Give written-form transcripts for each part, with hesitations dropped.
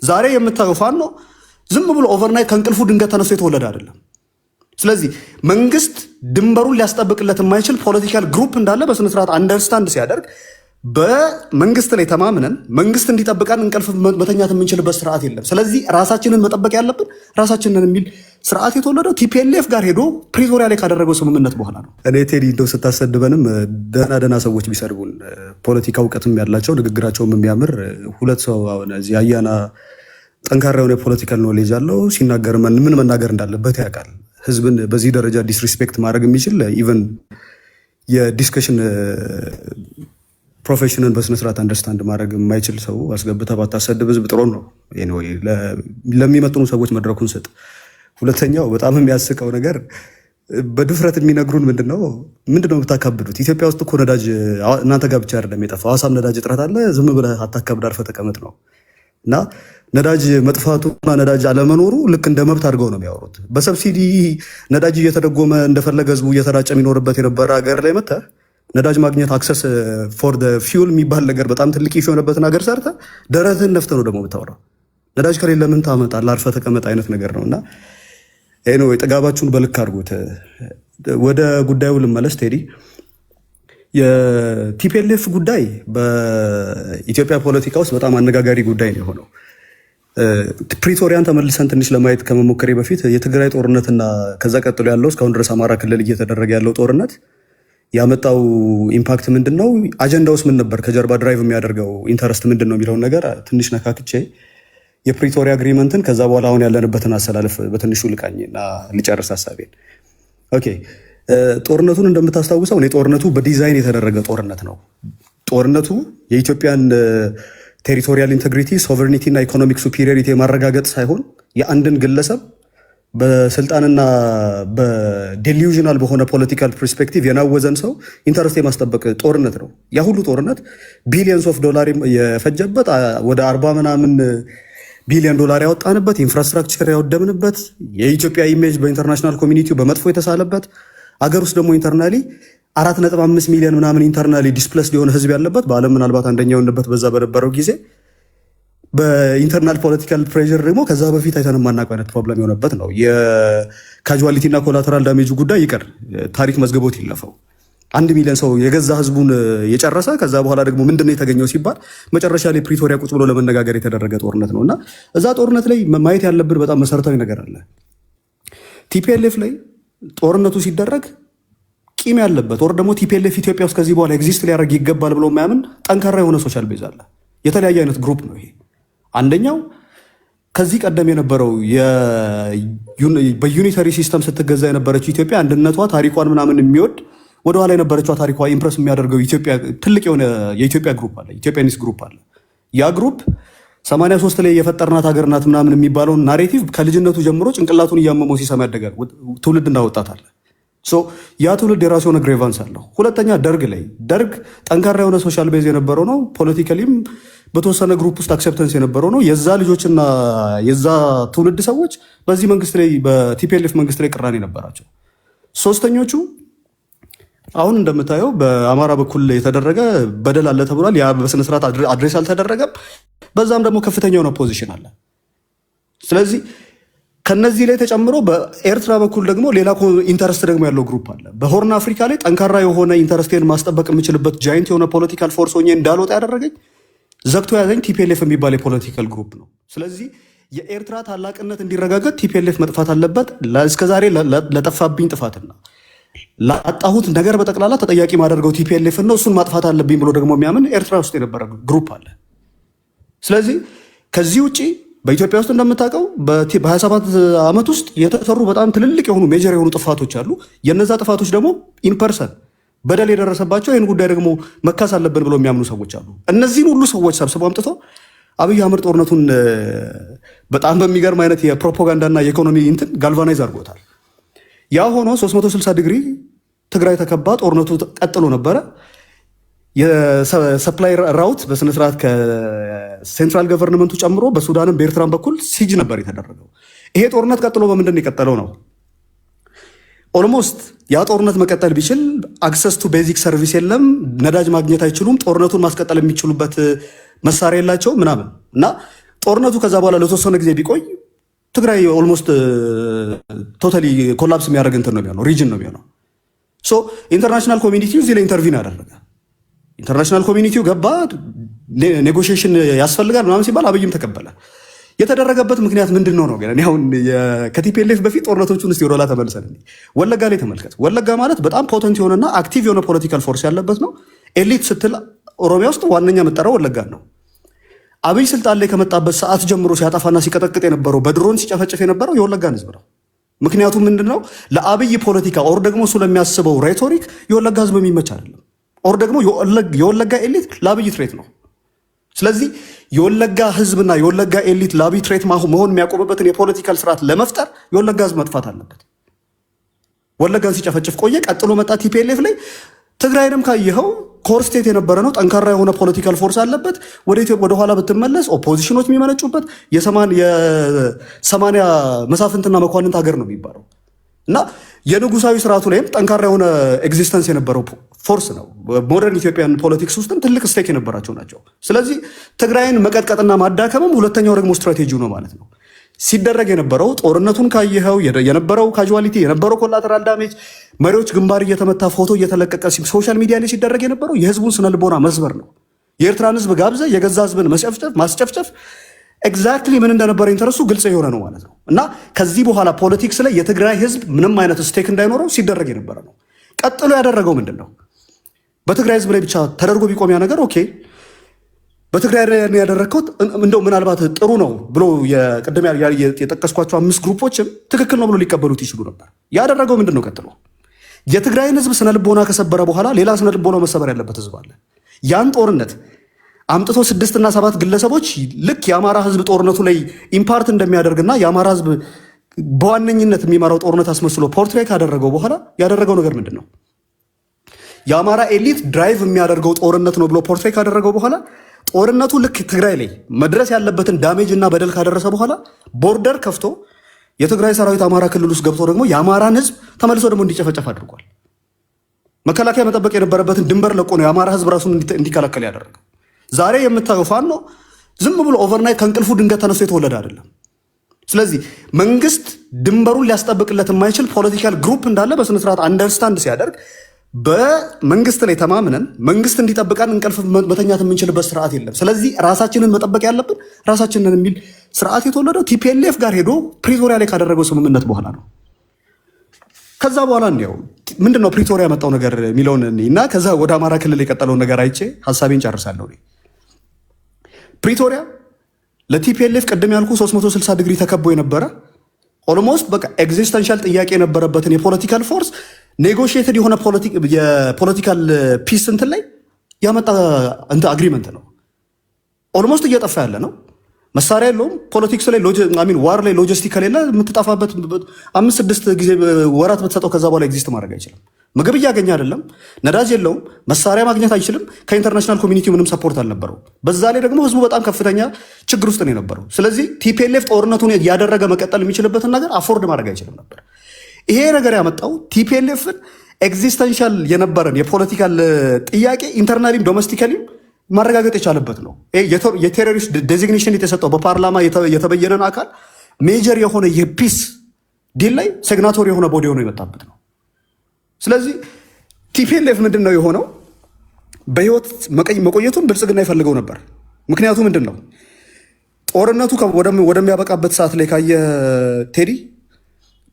ዛሬ የምታየው ፋኖ ዝም ብሎ ኦቨርናይት ከእንቅልፉ ድንገት ተነስቶ የተወለደ አይደለም። ስለዚህ መንግስት ድንበሩን ሊያስጠብቅለት የማይችል ፖለቲካል ግሩፕ እንዳለ በስነስርዓት አንደርስታንድ ሲያደርግ በመንግስት ላይ ተማምነን መንግስት እንዲጠብቀን እንቅልፍ መተኛት የምንችልበት ስርዓት የለም። ስለዚህ ራሳችንን መጠበቅ ያለብን ራሳችንን የሚል ስርዓት የተወለደው ቲፒኤልኤፍ ጋር ሄዶ ፕሪቶሪያ ላይ ካደረገው ስምምነት በኋላ ነው። እኔ ቴዲ እንደው ስታሰድበንም ደህና ሰዎች ቢሰድቡን ፖለቲካ እውቀትም ያላቸው ንግግራቸውም የሚያምር ሁለት ሰው አሁን እዚህ አያና ጠንካራ የሆነ የፖለቲካል ኖሌጅ አለው። ሲናገር ምን መናገር እንዳለበት ያውቃል። ህዝብን በዚህ ደረጃ ዲስሪስፔክት ማድረግ የሚችል ኢቨን የዲስከሽን ፕሮፌሽንን በስነስርዓት አንደርስታንድ ማድረግ የማይችል ሰው አስገብተህ ባታሰድብ ህዝብ ጥሩ ነው። ለሚመጥኑ ሰዎች መድረኩን ስጥ። ሁለተኛው በጣም የሚያስቀው ነገር በድፍረት የሚነግሩን ምንድነው የምታካብዱት? ኢትዮጵያ ውስጥ እኮ ነዳጅ እናንተ ጋር ብቻ አይደለም የጠፋው፣ ሐዋሳም ነዳጅ እጥረት አለ። ዝም ብለህ አታካብድ፣ አርፈህ ተቀመጥ ነው። እና ነዳጅ መጥፋቱና ነዳጅ አለመኖሩ ልክ እንደ መብት አድርገው ነው የሚያወሩት። በሰብሲዲ ነዳጅ እየተደጎመ እንደፈለገ ህዝቡ እየተራጨ የሚኖርበት የነበረ ሀገር ላይ መጥተህ ነዳጅ ማግኘት አክሰስ ፎር ፊውል የሚባል ነገር በጣም ትልቅ ኢሹ የሆነበትን ሀገር ሰርተህ ደረትህን ነፍተህ ነው ደግሞ የምታወራው። ነዳጅ ከሌለ ምን ታመጣለህ? አርፈህ ተቀመጥ አይነት ነገር ነው። እና ጥጋባችሁን በልክ አድርጎት ወደ ጉዳዩ ልመለስ። ቴዲ የቲፒኤልኤፍ ጉዳይ በኢትዮጵያ ፖለቲካ ውስጥ በጣም አነጋጋሪ ጉዳይ ነው የሆነው። ፕሪቶሪያን ተመልሰን ትንሽ ለማየት ከመሞከሬ በፊት የትግራይ ጦርነትና ከዛ ቀጥሎ ያለው እስካሁን ድረስ አማራ ክልል እየተደረገ ያለው ጦርነት ያመጣው ኢምፓክት ምንድን ነው? አጀንዳውስ ምን ነበር? ከጀርባ ድራይቭ የሚያደርገው ኢንተረስት ምንድን ነው የሚለውን ነገር ትንሽ ነካክቼ የፕሪቶሪያ አግሪመንትን ከዛ በኋላ አሁን ያለንበትን አሰላለፍ በትንሹ ልቃኝና ልጨርስ ሀሳቤን። ኦኬ፣ ጦርነቱን እንደምታስታውሰው እኔ ጦርነቱ በዲዛይን የተደረገ ጦርነት ነው። ጦርነቱ የኢትዮጵያን ቴሪቶሪያል ኢንቴግሪቲ፣ ሶቨሬኒቲ እና ኢኮኖሚክ ሱፒሪዮሪቲ የማረጋገጥ ሳይሆን የአንድን ግለሰብ በስልጣንና በዴሊዩዥናል በሆነ ፖለቲካል ፐርስፔክቲቭ የናወዘን ሰው ኢንተረስት የማስጠበቅ ጦርነት ነው። ያ ሁሉ ጦርነት ቢሊየንስ ኦፍ ዶላር የፈጀበት ወደ 40 ምናምን ቢሊዮን ዶላር ያወጣንበት ኢንፍራስትራክቸር ያወደምንበት የኢትዮጵያ ኢሜጅ በኢንተርናሽናል ኮሚኒቲው በመጥፎ የተሳለበት አገር ውስጥ ደግሞ ኢንተርናሊ 4.5 ሚሊዮን ምናምን ኢንተርናሊ ዲስፕሌስድ የሆነ ህዝብ ያለበት በዓለም ምናልባት አንደኛ የሆነበት በዛ በነበረው ጊዜ በኢንተርናል ፖለቲካል ፕሬዠር ደግሞ ከዛ በፊት አይተን የማናውቀው አይነት ፕሮብለም የሆነበት ነው። የካጁዋሊቲ እና ኮላተራል ዳሜጁ ጉዳይ ይቀር፣ ታሪክ መዝግቦት ይለፈው። 1 ሚሊዮን ሰው የገዛ ህዝቡን የጨረሰ ከዛ በኋላ ደግሞ ምንድነው የተገኘው ሲባል መጨረሻ ላይ ፕሪቶሪያ ቁጭ ብሎ ለመነጋገር የተደረገ ጦርነት ነው። እና እዛ ጦርነት ላይ ማየት ያለብን በጣም መሰረታዊ ነገር አለ። ቲፒኤልኤፍ ላይ ጦርነቱ ሲደረግ ቂም ያለበት ወር ደግሞ ቲፒኤልኤፍ ኢትዮጵያ ውስጥ ከዚህ በኋላ ኤግዚስት ሊያደርግ ይገባል ብሎ የማያምን ጠንካራ የሆነ ሶሻል ቤዝ አለ። የተለያየ አይነት ግሩፕ ነው ይሄ። አንደኛው ከዚህ ቀደም የነበረው በዩኒተሪ ሲስተም ስትገዛ የነበረችው ኢትዮጵያ አንድነቷ ታሪኳን ምናምን የሚወድ ወደኋላ የነበረችው ታሪኳ ኢምፕረስ የሚያደርገው ኢትዮጵያ ትልቅ የሆነ የኢትዮጵያ ግሩፕ አለ፣ ኢትዮጵያኒስ ግሩፕ አለ። ያ ግሩፕ 83 ላይ የፈጠርናት ሀገር ናት ምናምን የሚባለውን ናሬቲቭ ከልጅነቱ ጀምሮ ጭንቅላቱን እያመመው ሲሰማ ያደጋል ትውልድ እንዳወጣት አለ። ያ ትውልድ የራሱ የሆነ ግሬቫንስ አለው። ሁለተኛ ደርግ ጠንካራ የሆነ ሶሻል ቤዝ የነበረው ነው። ፖለቲካሊም በተወሰነ ግሩፕ ውስጥ አክሴፕተንስ የነበረው ነው። የዛ ልጆችና የዛ ትውልድ ሰዎች በዚህ መንግስት ላይ በቲፒኤልኤፍ መንግስት ላይ ቅራኔ ነበራቸው። ሶስተኞቹ አሁን እንደምታየው በአማራ በኩል የተደረገ በደል አለ ተብሏል። ያ በስነስርዓት አድሬስ አልተደረገም። በዛም ደግሞ ከፍተኛ የሆነ ፖዚሽን አለ። ስለዚህ ከነዚህ ላይ ተጨምሮ በኤርትራ በኩል ደግሞ ሌላ ኢንተረስት ደግሞ ያለው ግሩፕ አለ። በሆርን አፍሪካ ላይ ጠንካራ የሆነ ኢንተረስቴን ማስጠበቅ የምችልበት ጃይንት የሆነ ፖለቲካል ፎርስ ሆኜ እንዳልወጣ ያደረገኝ ዘግቶ ያዘኝ ቲፒኤልኤፍ የሚባል የፖለቲካል ግሩፕ ነው። ስለዚህ የኤርትራ ታላቅነት እንዲረጋገጥ ቲፒኤልኤፍ መጥፋት አለበት። እስከዛሬ ለጠፋብኝ ጥፋትና ላጣሁት ነገር በጠቅላላ ተጠያቂ ማደርገው ቲፒኤልኤፍ ነው። እሱን ማጥፋት አለብኝ ብሎ ደግሞ የሚያምን ኤርትራ ውስጥ የነበረ ግሩፕ አለ። ስለዚህ ከዚህ ውጭ በኢትዮጵያ ውስጥ እንደምታውቀው በ27 ዓመት ውስጥ የተሰሩ በጣም ትልልቅ የሆኑ ሜጀር የሆኑ ጥፋቶች አሉ። የነዛ ጥፋቶች ደግሞ ኢንፐርሰን በደል የደረሰባቸው ይህን ጉዳይ ደግሞ መካስ አለብን ብሎ የሚያምኑ ሰዎች አሉ። እነዚህን ሁሉ ሰዎች ሰብስበው አምጥተው አብይ አህመድ ጦርነቱን በጣም በሚገርም አይነት የፕሮፓጋንዳና የኢኮኖሚ እንትን ጋልቫናይዝ አድርጎታል። ያ ሆኖ 360 ዲግሪ ትግራይ ተከባ ጦርነቱ ቀጥሎ ነበረ። የሰፕላይ ራውት በስነስርዓት ከሴንትራል ገቨርንመንቱ ጨምሮ በሱዳንም በኤርትራም በኩል ሲጅ ነበር የተደረገው። ይሄ ጦርነት ቀጥሎ በምንድን ነው የቀጠለው ነው? ኦልሞስት ያ ጦርነት መቀጠል ቢችል አክሰስ ቱ ቤዚክ ሰርቪስ የለም፣ ነዳጅ ማግኘት አይችሉም፣ ጦርነቱን ማስቀጠል የሚችሉበት መሳሪያ የላቸው ምናምን እና ጦርነቱ ከዛ በኋላ ለተወሰነ ጊዜ ቢቆይ ትግራይ ኦልሞስት ቶታሊ ኮላፕስ የሚያደርግ እንትን ነው የሚሆነው፣ ሪጅን ነው የሚሆነው። ሶ ኢንተርናሽናል ኮሚኒቲው እዚህ ላይ ኢንተርቪን አደረገ። ኢንተርናሽናል ኮሚኒቲው ገባ፣ ኔጎሽዬሽን ያስፈልጋል ምናምን ሲባል አብይም ተቀበለ። የተደረገበት ምክንያት ምንድን ነው? ግን አሁን ከቲፒኤልኤፍ በፊት ጦርነቶቹን እስቲ ወደኋላ ተመልሰን ወለጋ ላይ ተመልከት። ወለጋ ማለት በጣም ፖተንት የሆነና አክቲቭ የሆነ ፖለቲካል ፎርስ ያለበት ነው። ኤሊት ስትል ኦሮሚያ ውስጥ ዋነኛ የምጠራው ወለጋን ነው። አብይ ስልጣን ላይ ከመጣበት ሰዓት ጀምሮ ሲያጠፋና ሲቀጠቅጥ የነበረው በድሮን ሲጨፈጭፍ የነበረው የወለጋን ህዝብ ነው። ምክንያቱም ምንድነው ለአብይ ፖለቲካ ኦር ደግሞ እሱ ለሚያስበው ሬቶሪክ የወለጋ ህዝብ የሚመች አይደለም። ኦር ደግሞ የወለጋ ኤሊት ለአብይ ትሬት ነው። ስለዚህ የወለጋ ህዝብና የወለጋ ኤሊት ለአብይ ትሬት መሆን የሚያቆምበትን የፖለቲካል ስርዓት ለመፍጠር የወለጋ ህዝብ መጥፋት አለበት። ወለጋን ሲጨፈጭፍ ቆየ። ቀጥሎ መጣ ቲፒኤልኤፍ ላይ። ትግራይንም ካየኸው ኮር ስቴት የነበረ ነው። ጠንካራ የሆነ ፖለቲካል ፎርስ አለበት። ወደ ኋላ ብትመለስ ኦፖዚሽኖች የሚመነጩበት የ80 መሳፍንትና መኳንንት ሀገር ነው የሚባለው እና የንጉሳዊ ስርዓቱ ላይም ጠንካራ የሆነ ኤግዚስተንስ የነበረው ፎርስ ነው። ሞደርን ኢትዮጵያን ፖለቲክስ ውስጥም ትልቅ ስቴክ የነበራቸው ናቸው። ስለዚህ ትግራይን መቀጥቀጥና ማዳከምም ሁለተኛው ደግሞ ስትራቴጂ ነው ማለት ነው። ሲደረግ የነበረው ጦርነቱን ካየኸው የነበረው ካዥዋሊቲ የነበረው ኮላተራል ዳሜጅ፣ መሪዎች ግንባር እየተመታ ፎቶ እየተለቀቀ ሶሻል ሚዲያ ላይ ሲደረግ የነበረው የህዝቡን ስነ ልቦና መስበር ነው። የኤርትራን ህዝብ ጋብዘ የገዛ ህዝብን ማስጨፍጨፍ ኤግዛክትሊ ምን እንደነበረ ኢንተረሱ ግልጽ የሆነ ነው ማለት ነው። እና ከዚህ በኋላ ፖለቲክስ ላይ የትግራይ ህዝብ ምንም አይነት ስቴክ እንዳይኖረው ሲደረግ የነበረ ነው። ቀጥሎ ያደረገው ምንድን ነው? በትግራይ ህዝብ ላይ ብቻ ተደርጎ ቢቆም ያ ነገር ኦኬ፣ በትግራይ ላይ ያደረግከው እንደው ምናልባት ጥሩ ነው ብሎ ቅድም የጠቀስኳቸው 5 ግሩፖችም ትክክል ነው ብሎ ሊቀበሉት ይችሉ ነበር። ያደረገው ምንድን ነው? ቀጥሎ የትግራይን ህዝብ ስነልቦና ከሰበረ በኋላ ሌላ ስነልቦናው መሰበር ያለበት ህዝብ አለ። ያን ጦርነት አምጥቶ 6 እና 7 ግለሰቦች ልክ የአማራ ህዝብ ጦርነቱ ላይ ኢምፓርት እንደሚያደርግና የአማራ ህዝብ በዋነኝነት የሚመራው ጦርነት አስመስሎ ፖርትሬት ካደረገው በኋላ ያደረገው ነገር ምንድን ነው? የአማራ ኤሊት ድራይቭ የሚያደርገው ጦርነት ነው ብሎ ፖርትሬት ካደረገው በኋላ ጦርነቱ ልክ ትግራይ ላይ መድረስ ያለበትን ዳሜጅ እና በደል ካደረሰ በኋላ ቦርደር ከፍቶ የትግራይ ሰራዊት አማራ ክልል ውስጥ ገብቶ ደግሞ የአማራን ህዝብ ተመልሶ ደግሞ እንዲጨፈጨፍ አድርጓል። መከላከያ መጠበቅ የነበረበትን ድንበር ለቆ ነው የአማራ ህዝብ ራሱን እንዲከላከል ያደረገው። ዛሬ የምታየው ፋኖ ዝም ብሎ ኦቨርናይት ከእንቅልፉ ድንገት ተነስቶ የተወለደ አይደለም። ስለዚህ መንግስት ድንበሩን ሊያስጠብቅለት የማይችል ፖለቲካል ግሩፕ እንዳለ በስነስርዓት አንደርስታንድ ሲያደርግ በመንግስት ላይ ተማምነን መንግስት እንዲጠብቀን እንቅልፍ መተኛት የምንችልበት ስርዓት የለም። ስለዚህ ራሳችንን መጠበቅ ያለብን ራሳችንን የሚል ስርዓት የተወለደው ቲፒኤልኤፍ ጋር ሄዶ ፕሪቶሪያ ላይ ካደረገው ስምምነት በኋላ ነው። ከዛ በኋላ እንዲያው ምንድነው ፕሪቶሪያ ያመጣው ነገር የሚለውን እና ከዛ ወደ አማራ ክልል የቀጠለውን ነገር አይቼ ሀሳቤን ጨርሳለሁ። ፕሪቶሪያ ለቲፒኤልኤፍ ቅድም ያልኩ 360 ዲግሪ ተከቦ የነበረ ኦልሞስት በቃ ኤግዚስተንሻል ጥያቄ የነበረበትን የፖለቲካል ፎርስ ኔጎሽየትድ የሆነ የፖለቲካል ፒስ እንትን ላይ ያመጣ አግሪመንት ነው። ኦልሞስት እየጠፋ ያለ ነው። መሳሪያ የለውም። ፖለቲክስ ላይ ዋር ላይ ሎጂስቲክ ከሌለ የምትጠፋበት 5-6 ጊዜ ወራት ብትሰጠው ከዛ በኋላ ኤግዚስት ማድረግ አይችልም። ምግብ እያገኘ አይደለም። ነዳጅ የለውም። መሳሪያ ማግኘት አይችልም። ከኢንተርናሽናል ኮሚኒቲ ምንም ሰፖርት አልነበረው። በዛ ላይ ደግሞ ህዝቡ በጣም ከፍተኛ ችግር ውስጥ ነው የነበረው። ስለዚህ ቲፒኤልኤፍ ጦርነቱን ያደረገ መቀጠል የሚችልበትን ነገር አፎርድ ማድረግ አይችልም ነበር። ይሄ ነገር ያመጣው ቲፒኤልኤፍን ኤግዚስተንሻል የነበረን የፖለቲካል ጥያቄ ኢንተርናሊም ዶሜስቲካሊም ማረጋገጥ የቻለበት ነው። የቴሮሪስት ዴዚግኔሽን የተሰጠው በፓርላማ የተበየነን አካል ሜጀር የሆነ የፒስ ዲል ላይ ሴግናቶሪ የሆነ ቦዲ ሆኖ የመጣበት ነው። ስለዚህ ቲፒኤልኤፍ ምንድን ነው የሆነው? በህይወት መቆየቱን ብልጽግና ይፈልገው ነበር። ምክንያቱ ምንድን ነው? ጦርነቱ ወደሚያበቃበት ሰዓት ላይ ካየ ቴዲ፣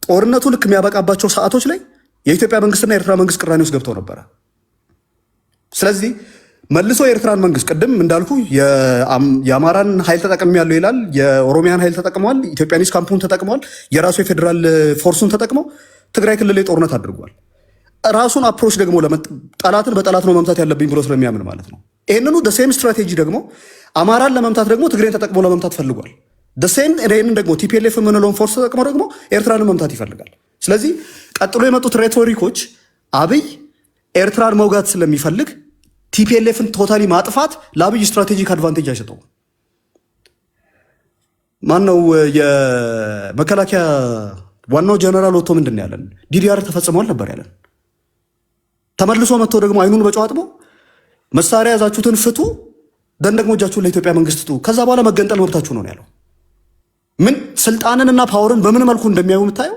ጦርነቱ ልክ የሚያበቃባቸው ሰዓቶች ላይ የኢትዮጵያ መንግስትና የኤርትራ መንግስት ቅራኔ ውስጥ ገብተው ነበረ። ስለዚህ መልሶ የኤርትራን መንግስት ቅድም እንዳልኩ የአማራን ኃይል ተጠቅም ያለው ይላል፣ የኦሮሚያን ኃይል ተጠቅመዋል፣ ኢትዮጵያኒስ ካምፑን ተጠቅመዋል፣ የራሱ የፌዴራል ፎርሱን ተጠቅመው ትግራይ ክልል ላይ ጦርነት አድርጓል። ራሱን አፕሮች ደግሞ ጠላትን በጠላት ነው መምታት ያለብኝ ብሎ ስለሚያምን ማለት ነው። ይህንኑ ደሴም ስትራቴጂ ደግሞ አማራን ለመምታት ደግሞ ትግሬን ተጠቅሞ ለመምታት ፈልጓል። ደሴም ይህንን ደግሞ ቲፒኤልኤፍ የምንለውን ፎርስ ተጠቅሞ ደግሞ ኤርትራንን መምታት ይፈልጋል። ስለዚህ ቀጥሎ የመጡት ሬቶሪኮች አብይ ኤርትራን መውጋት ስለሚፈልግ ቲፒኤልኤፍን ቶታሊ ማጥፋት ለአብይ ስትራቴጂክ አድቫንቴጅ አይሰጠውም። ማነው የመከላከያ ዋናው ጀነራል ወጥቶ ምንድን ያለን ዲዲአር ተፈጽሟል ነበር ያለን። ተመልሶ መጥቶ ደግሞ አይኑን በጨው አጥቦ መሳሪያ ያዛችሁትን ፍቱ፣ ደን ደግሞ እጃችሁን ለኢትዮጵያ መንግስት ስጡ። ከዛ በኋላ መገንጠል መብታችሁ ነው ያለው። ምን ስልጣንንና ፓወርን በምን መልኩ እንደሚያዩ የምታየው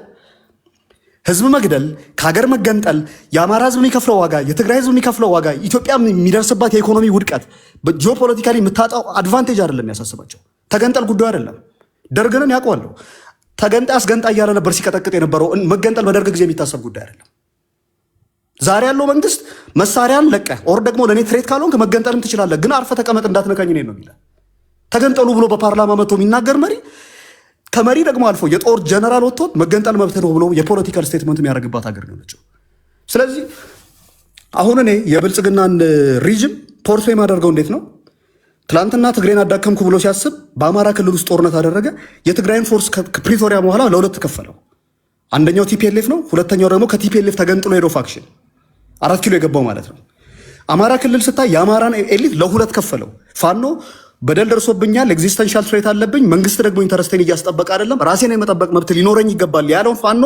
ህዝብ መግደል፣ ከሀገር መገንጠል፣ የአማራ ህዝብ የሚከፍለው ዋጋ፣ የትግራይ ህዝብ የሚከፍለው ዋጋ፣ ኢትዮጵያ የሚደርስባት የኢኮኖሚ ውድቀት፣ በጂኦፖለቲካሊ የምታጣው አድቫንቴጅ አይደለም ያሳስባቸው። ተገንጠል ጉዳዩ አይደለም። ደርግንን ያውቀዋለሁ። ተገንጣይ አስገንጣ እያለ ነበር ሲቀጠቅጥ የነበረው። መገንጠል በደርግ ጊዜ የሚታሰብ ጉዳይ አይደለም። ዛሬ ያለው መንግስት መሳሪያን ለቀህ ኦር ደግሞ ለእኔ ትሬት ካልሆንክ መገንጠልም ትችላለህ፣ ግን አርፈ ተቀመጥ እንዳትነካኝ ነው የሚለ ተገንጠሉ ብሎ በፓርላማ መጥቶ የሚናገር መሪ ከመሪ ደግሞ አልፎ የጦር ጀነራል ወጥቶት መገንጠል መብት ነው ብሎ የፖለቲካል ስቴትመንት የሚያደርግባት ሀገር ነችው። ስለዚህ አሁን እኔ የብልጽግናን ሪጅም ፖርትሬ የማደርገው እንዴት ነው? ትላንትና ትግሬን አዳከምኩ ብሎ ሲያስብ በአማራ ክልል ውስጥ ጦርነት አደረገ። የትግራይን ፎርስ ከፕሪቶሪያ በኋላ ለሁለት ከፈለው። አንደኛው ቲፒኤልኤፍ ነው፣ ሁለተኛው ደግሞ ከቲፒኤልኤፍ ተገንጥሎ ሄዶ ፋክሽን 4 ኪሎ የገባው ማለት ነው። አማራ ክልል ስታይ የአማራን ኤሊት ለሁለት ከፈለው። ፋኖ በደል ደርሶብኛል፣ ኤግዚስተንሻል ትሬት አለብኝ፣ መንግስት ደግሞ ኢንተረስቴን እያስጠበቀ አይደለም፣ ራሴን የመጠበቅ መብት ሊኖረኝ ይገባል ያለውን ፋኖ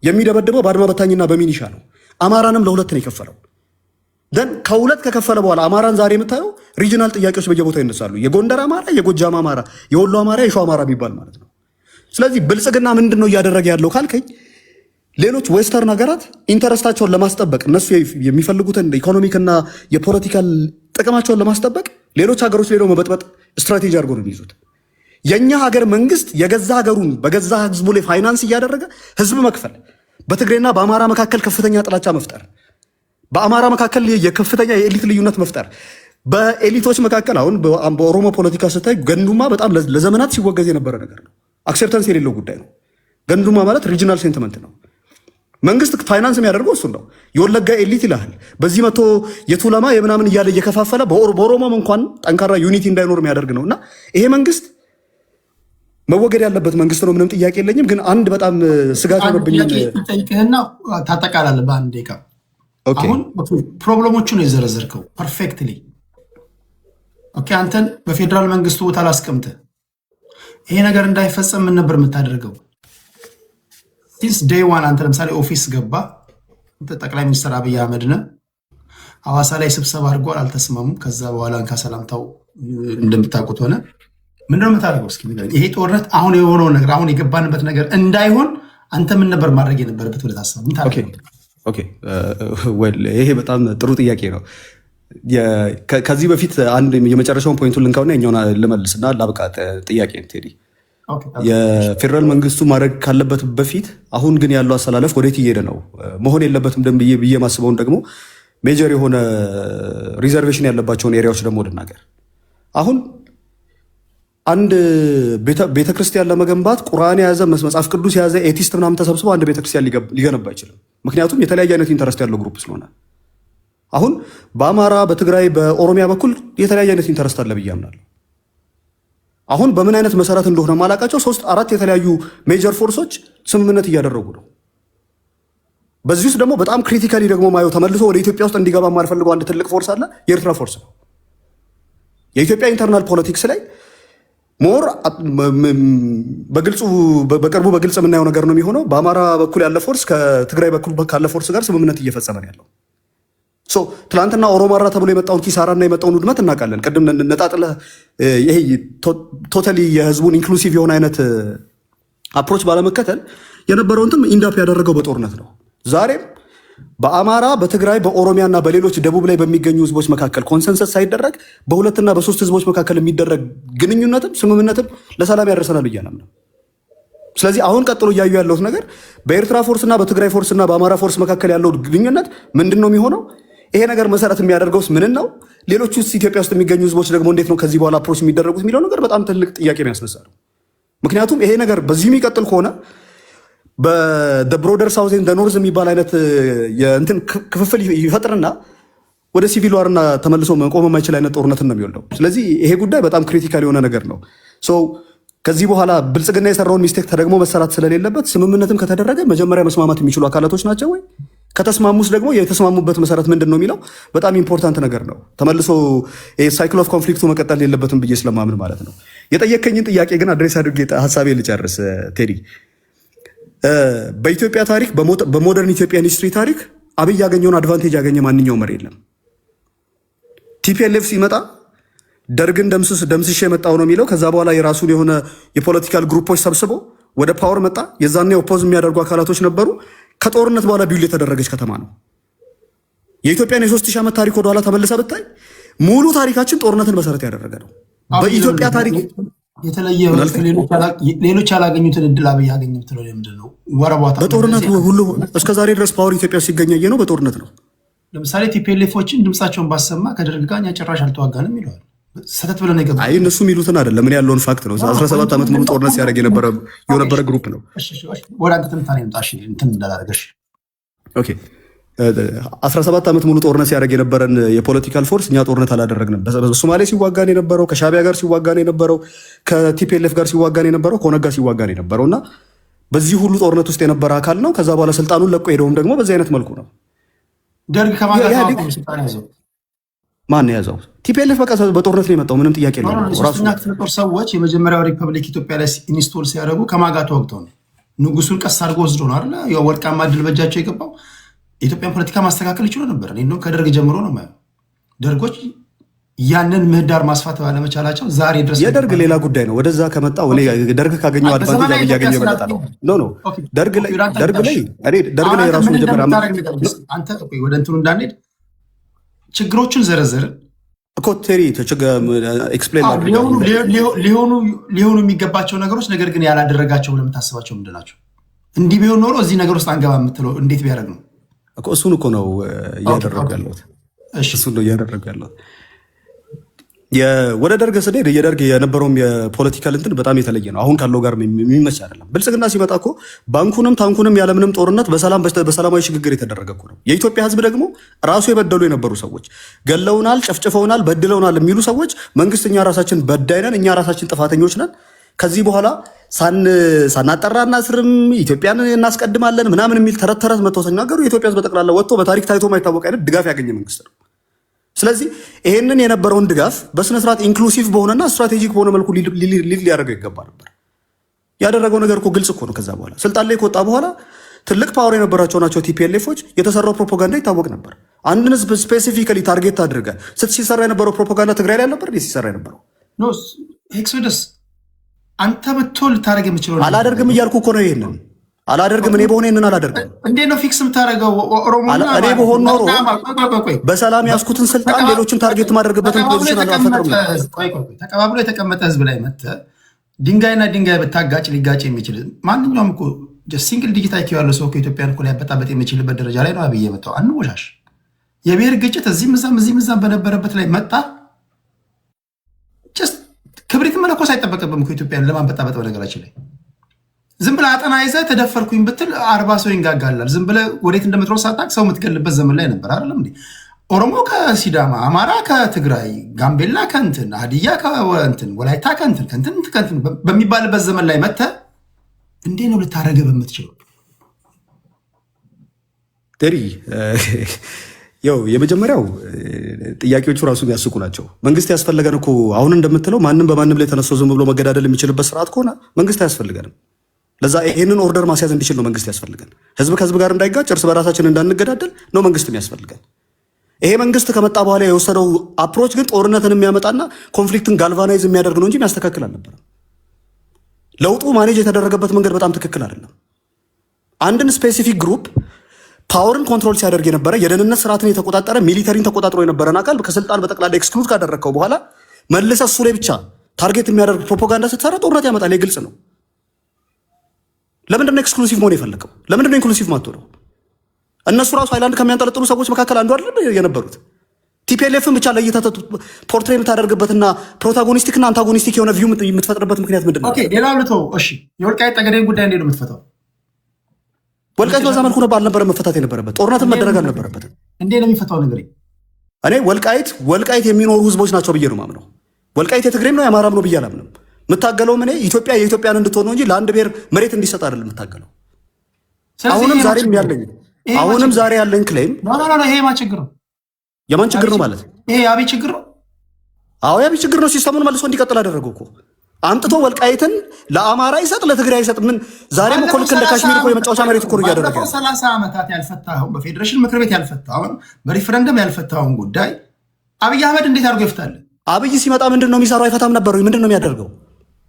የሚደበድበው በአድማ በታኝና በሚኒሻ ነው። አማራንም ለሁለት ነው የከፈለው። ደን ከሁለት ከከፈለ በኋላ አማራን ዛሬ የምታየው ሪጂናል ጥያቄዎች በየቦታው ይነሳሉ። የጎንደር አማራ፣ የጎጃም አማራ፣ የወሎ አማራ፣ የሸዋ አማራ የሚባል ማለት ነው። ስለዚህ ብልጽግና ምንድን ነው እያደረገ ያለው ካልከኝ ሌሎች ዌስተርን ሀገራት ኢንተረስታቸውን ለማስጠበቅ እነሱ የሚፈልጉትን ኢኮኖሚክና የፖለቲካል ጥቅማቸውን ለማስጠበቅ ሌሎች ሀገሮች ሌሎ መበጥበጥ ስትራቴጂ አድርጎ ነው የሚይዙት። የእኛ ሀገር መንግስት የገዛ ሀገሩን በገዛ ህዝቡ ላይ ፋይናንስ እያደረገ ህዝብ መክፈል፣ በትግሬና በአማራ መካከል ከፍተኛ ጥላቻ መፍጠር፣ በአማራ መካከል የከፍተኛ የኤሊት ልዩነት መፍጠር፣ በኤሊቶች መካከል አሁን በኦሮሞ ፖለቲካ ስታይ ገንዱማ በጣም ለዘመናት ሲወገዝ የነበረ ነገር ነው። አክሴፕተንስ የሌለው ጉዳይ ነው። ገንዱማ ማለት ሪጂናል ሴንቲመንት ነው። መንግስት ፋይናንስ የሚያደርገው እሱ ነው። የወለጋ ኤሊት ይልሃል፣ በዚህ መቶ የቱለማ የምናምን እያለ እየከፋፈለ በኦሮሞም እንኳን ጠንካራ ዩኒቲ እንዳይኖር የሚያደርግ ነው። እና ይሄ መንግስት መወገድ ያለበት መንግስት ነው። ምንም ጥያቄ የለኝም። ግን አንድ በጣም ስጋት ሆነብኝ። ጠይቅህና ታጠቃላለህ በአንድ ደቂቃ። አሁን ፕሮብለሞቹ ነው የዘረዘርከው ፐርፌክትሊ። ኦኬ፣ አንተን በፌዴራል መንግስቱ ቦታ ላስቀምጥህ። ይሄ ነገር እንዳይፈጸም ምን ነበር የምታደርገው? ሲንስ ዴይ ዋን አንተ ለምሳሌ ኦፊስ ገባ፣ ጠቅላይ ሚኒስትር አብይ አህመድ ነህ። ሐዋሳ ላይ ስብሰባ አድርጓል፣ አልተስማሙም። ከዛ በኋላ እንካ ሰላምታው እንደምታውቁት ሆነ። ምንድነው የምታደርገው? እስኪ ንገረኝ። ይሄ ጦርነት አሁን የሆነውን ነገር አሁን የገባንበት ነገር እንዳይሆን አንተ ምን ነበር ማድረግ የነበረበት ብለህ ታስባለህ? ይሄ በጣም ጥሩ ጥያቄ ነው። ከዚህ በፊት አንድ የመጨረሻውን ፖይንቱን ልንካውና የኛውን ልመልስና ላብቃ ጥያቄ ቴዲ። የፌዴራል መንግስቱ ማድረግ ካለበት በፊት አሁን ግን ያለው አሰላለፍ ወዴት እየሄደ ነው መሆን የለበትም ብዬ ማስበውን ደግሞ ሜጀር የሆነ ሪዘርቬሽን ያለባቸውን ኤሪያዎች ደግሞ ልናገር። አሁን አንድ ቤተክርስቲያን ለመገንባት ቁርአን የያዘ መጽሐፍ ቅዱስ የያዘ ኤቲስት ምናምን ተሰብስበው አንድ ቤተክርስቲያን ሊገነባ አይችልም። ምክንያቱም የተለያየ አይነት ኢንተረስት ያለው ግሩፕ ስለሆነ። አሁን በአማራ፣ በትግራይ፣ በኦሮሚያ በኩል የተለያየ አይነት ኢንተረስት አለ ብዬ አምናለሁ። አሁን በምን አይነት መሰረት እንደሆነ ማላቃቸው 3-4 የተለያዩ ሜጀር ፎርሶች ስምምነት እያደረጉ ነው። በዚህ ውስጥ ደግሞ በጣም ክሪቲካሊ ደግሞ ማየው ተመልሶ ወደ ኢትዮጵያ ውስጥ እንዲገባ የማልፈልገው አንድ ትልቅ ፎርስ አለ፣ የኤርትራ ፎርስ ነው። የኢትዮጵያ ኢንተርናል ፖለቲክስ ላይ ሞር በቅርቡ በግልጽ የምናየው ነገር ነው የሚሆነው። በአማራ በኩል ያለ ፎርስ ከትግራይ በኩል ካለ ፎርስ ጋር ስምምነት እየፈጸመ ነው ያለው። ትላንትና ኦሮማራ ተብሎ የመጣውን ኪሳራና የመጣውን ውድመት እናውቃለን። ቅድም ነጣጥለህ ይሄ ቶታሊ የህዝቡን ኢንክሉሲቭ የሆነ አይነት አፕሮች ባለመከተል የነበረውንትም ኢንዳፕ ያደረገው በጦርነት ነው። ዛሬም በአማራ፣ በትግራይ፣ በኦሮሚያ እና በሌሎች ደቡብ ላይ በሚገኙ ህዝቦች መካከል ኮንሰንሰስ ሳይደረግ በሁለትና በሶስት ህዝቦች መካከል የሚደረግ ግንኙነትም ስምምነትም ለሰላም ያደርሰናል ብዬ አላምንም። ስለዚህ አሁን ቀጥሎ እያዩ ያለሁት ነገር በኤርትራ ፎርስና በትግራይ ፎርስና በአማራ ፎርስ መካከል ያለው ግንኙነት ምንድን ነው የሚሆነው? ይሄ ነገር መሰረት የሚያደርገውስ ምንን ነው? ሌሎች ውስጥ ኢትዮጵያ ውስጥ የሚገኙ ህዝቦች ደግሞ እንዴት ነው ከዚህ በኋላ አፕሮች የሚደረጉት የሚለው ነገር በጣም ትልቅ ጥያቄ የሚያስነሳ ነው። ምክንያቱም ይሄ ነገር በዚህ የሚቀጥል ከሆነ በብሮደር ሳውዝ ኖርዝ የሚባል አይነት የእንትን ክፍፍል ይፈጥርና ወደ ሲቪል ዋርና ተመልሶ መቆም የማይችል አይነት ጦርነትን ነው የሚወልደው። ስለዚህ ይሄ ጉዳይ በጣም ክሪቲካል የሆነ ነገር ነው። ከዚህ በኋላ ብልጽግና የሰራውን ሚስቴክ ተደግሞ መሰራት ስለሌለበት ስምምነትም ከተደረገ መጀመሪያ መስማማት የሚችሉ አካላቶች ናቸው ወይ? ከተስማሙስ ደግሞ የተስማሙበት መሰረት ምንድን ነው የሚለው በጣም ኢምፖርታንት ነገር ነው። ተመልሶ ሳይክል ኦፍ ኮንፍሊክቱ መቀጠል የለበትም ብዬ ስለማምን ማለት ነው። የጠየከኝን ጥያቄ ግን አድሬስ አድርጌ ሀሳቤ ልጨርስ ቴዲ። በኢትዮጵያ ታሪክ በሞደርን ኢትዮጵያን ሂስትሪ ታሪክ አብይ ያገኘውን አድቫንቴጅ ያገኘ ማንኛውም መሪ የለም። ቲፒኤልኤፍ ሲመጣ ደርግን ደምስሽ የመጣው ነው የሚለው። ከዛ በኋላ የራሱን የሆነ የፖለቲካል ግሩፖች ሰብስቦ ወደ ፓወር መጣ። የዛኔ ኦፖዝ የሚያደርጉ አካላቶች ነበሩ። ከጦርነት በኋላ ቢውል የተደረገች ከተማ ነው። የኢትዮጵያን የ3000 ዓመት ታሪክ ወደኋላ ተመልሰ ብታይ ሙሉ ታሪካችን ጦርነትን መሰረት ያደረገ ነው። በኢትዮጵያ ታሪክ የተለየ ሌሎች ያላገኙትን እድል አብይ ያገኘ ምትለው ለምንድን ነው? ወረቧታ በጦርነት ሁሉ እስከዛሬ ድረስ ፓወር ኢትዮጵያ ሲገኘየ ነው በጦርነት ነው። ለምሳሌ ቲፒኤልኤፎችን ድምጻቸውን ባሰማ ከደርግ ጋር እኛ ጭራሽ አልተዋጋንም ይለዋል። ሰተት ብለን ይገባ። አይ እነሱ የሚሉትን አይደለም፣ ምን ያለውን ፋክት ነው። 17 ዓመት ሙሉ ጦርነት ሲያደርግ የነበረ ግሩፕ ነው። ወደ አንተ ትንታኔ ምጣሽ እንትን እንዳላደርገሽ። ኦኬ 17 ዓመት ሙሉ ጦርነት ሲያደርግ የነበረን የፖለቲካል ፎርስ እኛ ጦርነት አላደረግንም። በሶማሌ ሲዋጋን የነበረው፣ ከሻቢያ ጋር ሲዋጋን የነበረው፣ ከቲፒኤልኤፍ ጋር ሲዋጋን የነበረው፣ ከኦነግ ጋር ሲዋጋን የነበረው እና በዚህ ሁሉ ጦርነት ውስጥ የነበረ አካል ነው። ከዛ በኋላ ስልጣኑን ለቆ ሄደውም ደግሞ በዚህ አይነት መልኩ ነው። ደርግ ከማጋታው ስልጣን ያዘው ማን ያዘው? ቲፒኤልኤፍ በቃ በጦርነት ነው የመጣው። ምንም ጥያቄ የለውም። ራሱና ክፍለ ሰዎች የመጀመሪያው ሪፐብሊክ ኢትዮጵያ ላይ ኢንስቶል ሲያደርጉ ከማጋቱ ወቅተው ነው። ንጉሱን ቀስ አድርጎ ወስዶ ነው አይደል? ያው ወርቃማ ድል በእጃቸው የገባው። የኢትዮጵያን ፖለቲካ ማስተካከል ይችሉ ነበር። እንደውም ከደርግ ጀምሮ ነው ማለት ደርጎች ያንን ምህዳር ማስፋት ባለመቻላቸው ዛሬ ድረስ የደርግ ሌላ ጉዳይ ነው። ወደዛ ከመጣው ደርግ ካገኘው አድቫንቴጅ ያገኘው ይመጣል። ኖ ደርግ ላይ ራሱ መጀመሪያ አንተ ወደ እንትኑ እንዳንሄድ ችግሮቹን ዘረዘርን እኮ ቴሪ ኤክስፕሌን ሊሆኑ የሚገባቸው ነገሮች፣ ነገር ግን ያላደረጋቸው ብለህ የምታስባቸው ምንድን ናቸው? እንዲህ ቢሆን ኖሮ እዚህ ነገር ውስጥ አንገባ የምትለው እንዴት ቢያደርግ ነው? እሱን እኮ ነው እያደረጉ ያለሁት። እሱን ነው እያደረጉ ያለሁት። ወደ ደርግ ስንሄድ የደርግ የነበረውም የፖለቲካል እንትን በጣም የተለየ ነው። አሁን ካለው ጋር የሚመች አይደለም። ብልጽግና ሲመጣ እኮ ባንኩንም ታንኩንም ያለምንም ጦርነት በሰላማዊ ሽግግር የተደረገ እኮ ነው። የኢትዮጵያ ሕዝብ ደግሞ ራሱ የበደሉ የነበሩ ሰዎች ገለውናል፣ ጨፍጭፈውናል፣ በድለውናል የሚሉ ሰዎች መንግስት እኛ ራሳችን በዳይ ነን፣ እኛ ራሳችን ጥፋተኞች ነን፣ ከዚህ በኋላ ሳናጠራ እናስርም፣ ኢትዮጵያን እናስቀድማለን ምናምን የሚል ተረት ተረት መጥተው ሲናገሩ የኢትዮጵያ ሕዝብ በጠቅላላ ወጥቶ በታሪክ ታይቶ የማይታወቅ አይነት ድጋፍ ያገኘ መንግስት ነው። ስለዚህ ይሄንን የነበረውን ድጋፍ በስነስርዓት ኢንክሉሲቭ በሆነና ስትራቴጂክ በሆነ መልኩ ሊያደርገው ይገባ ነበር። ያደረገው ነገር እኮ ግልጽ እኮ ነው። ከዛ በኋላ ስልጣን ላይ ከወጣ በኋላ ትልቅ ፓወር የነበራቸው ናቸው ቲፒኤልኤፎች። የተሰራው ፕሮፓጋንዳ ይታወቅ ነበር። አንድን ህዝብ ስፔሲፊካሊ ታርጌት አድርገ ሲሰራ የነበረው ፕሮፓጋንዳ ትግራይ ላይ አልነበር ሲሰራ የነበረው? ኤክሶደስ አንተ ብትል ልታደርግ የምችለው አላደርግም እያልኩ እኮ ነው። ይሄንን አላደርግም። እኔ በሆነ ይሄንን አላደርግም። እንዴት ነው ፊክስ የምታደርገው? እኔ በሆን ኖሮ በሰላም ያስኩትን ስልጣን ሌሎችን ታርጌት ማድረግበትን ፖዚሽን አልፈጥርም። ተቀባብሎ የተቀመጠ ህዝብ ላይ መጥተህ ድንጋይና ድንጋይ ብታጋጭ ሊጋጭ የሚችል ማንኛውም እኮ ሲንግል ዲጂት አይኪው ያለው ሰው ኢትዮጵያን እኮ ሊያበጣበጥ የሚችልበት ደረጃ ላይ ነው አብይ የመጣው። አንወሻሽ። የብሔር ግጭት እዚህም እዛም በነበረበት ላይ መጣ። ክብሪት መለኮስ አይጠበቅብም እኮ ኢትዮጵያን ለማበጣበጥ። በነገራችን ላይ ዝም ብለህ አጠና ይዘህ ተደፈርኩኝ ብትል 40 ሰው ይንጋጋላል። ዝም ብለህ ወዴት እንደምትሮጥ ሳታውቅ ሰው የምትገልበት ዘመን ላይ ነበር አይደለም እንዴ? ኦሮሞ ከሲዳማ፣ አማራ ከትግራይ፣ ጋምቤላ ከእንትን፣ ሀዲያ ከእንትን፣ ወላይታ ከእንትን በሚባልበት ዘመን ላይ መጥተህ እንዴት ነው ልታረገ በምትችለው? ቴሪ ያው የመጀመሪያው ጥያቄዎቹ ራሱ የሚያስቁ ናቸው። መንግስት ያስፈልገን እኮ አሁን እንደምትለው ማንም በማንም ላይ ተነስቶ ዝም ብሎ መገዳደል የሚችልበት ስርዓት ከሆነ መንግስት አያስፈልገንም። ለዛ ይሄንን ኦርደር ማስያዝ እንዲችል ነው መንግስት ያስፈልገን። ህዝብ ከህዝብ ጋር እንዳይጋጭ፣ እርስ በራሳችን እንዳንገዳደል ነው መንግስት የሚያስፈልገን። ይሄ መንግስት ከመጣ በኋላ የወሰደው አፕሮች ግን ጦርነትን የሚያመጣና ኮንፍሊክትን ጋልቫናይዝ የሚያደርግ ነው እንጂ የሚያስተካክል አልነበረም። ለውጡ ማኔጅ የተደረገበት መንገድ በጣም ትክክል አይደለም። አንድን ስፔሲፊክ ግሩፕ ፓወርን ኮንትሮል ሲያደርግ የነበረ የደህንነት ስርዓትን የተቆጣጠረ ሚሊተሪን ተቆጣጥሮ የነበረን አካል ከስልጣን በጠቅላላ ኤክስክሉድ ካደረግከው በኋላ መልሰ እሱ ላይ ብቻ ታርጌት የሚያደርግ ፕሮፓጋንዳ ስትሰራ ጦርነት ያመጣል። ግልጽ ነው። ለምንድነው ኤክስክሉሲቭ መሆን የፈለገው? ለምንድነው ኢንክሉሲቭ ማትሆነው? እነሱ ራሱ ሃይላንድ ከሚያንጠለጥሉ ሰዎች መካከል አንዱ አይደለም የነበሩት። ቲፒኤልኤፍን ብቻ ለይተህ ፖርትሬ የምታደርግበትና ፕሮታጎኒስቲክና አንታጎኒስቲክ የሆነ ቪው የምትፈጥርበት ምክንያት ምንድን ነው? ሌላ ልተው። እሺ የወልቃይት ጠገዴን ጉዳይ እንዴት ነው የምትፈታው? ወልቃይት በዛ መልኩ ነበር አልነበረ መፈታት የነበረበት። ጦርነትን መደረግ አልነበረበትም። እንዴት ነው የሚፈታው ነገር? እኔ ወልቃይት የሚኖሩ ህዝቦች ናቸው ብዬ ነው ማምነው። ወልቃይት የትግሬም ነው የአማራም ነው ብዬ አላምንም። የምታገለውም እኔ ኢትዮጵያ የኢትዮጵያን እንድትሆን ነው እንጂ ለአንድ ብሔር መሬት እንዲሰጥ አይደለም የምታገለው። አሁንም ዛሬ ያለኝ ክሌም ይሄ የማን ችግር ነው? የማን ችግር ነው ማለት? ይሄ የአብይ ችግር ነው። አዎ የአብይ ችግር ነው። ሲስተሙን መልሶ እንዲቀጥል አደረገው እኮ አምጥቶ ወልቃይትን ለአማራ ይሰጥ ለትግራይ ይሰጥ። ምን ዛሬም እኮ ልክ እንደ ካሽሚር እኮ የመጫወቻ መሬት እኮ እያደረገ 30 ዓመታት ያልፈታኸውን በፌዴሬሽን ምክር ቤት ያልፈታኸውን በሪፈረንደም ያልፈታኸውን ጉዳይ አብይ አህመድ እንዴት አድርጎ ይፍታል? አብይ ሲመጣ ምንድን ነው የሚሰራው? አይፈታም ነበር ወይ? ምንድን ነው የሚያደርገው?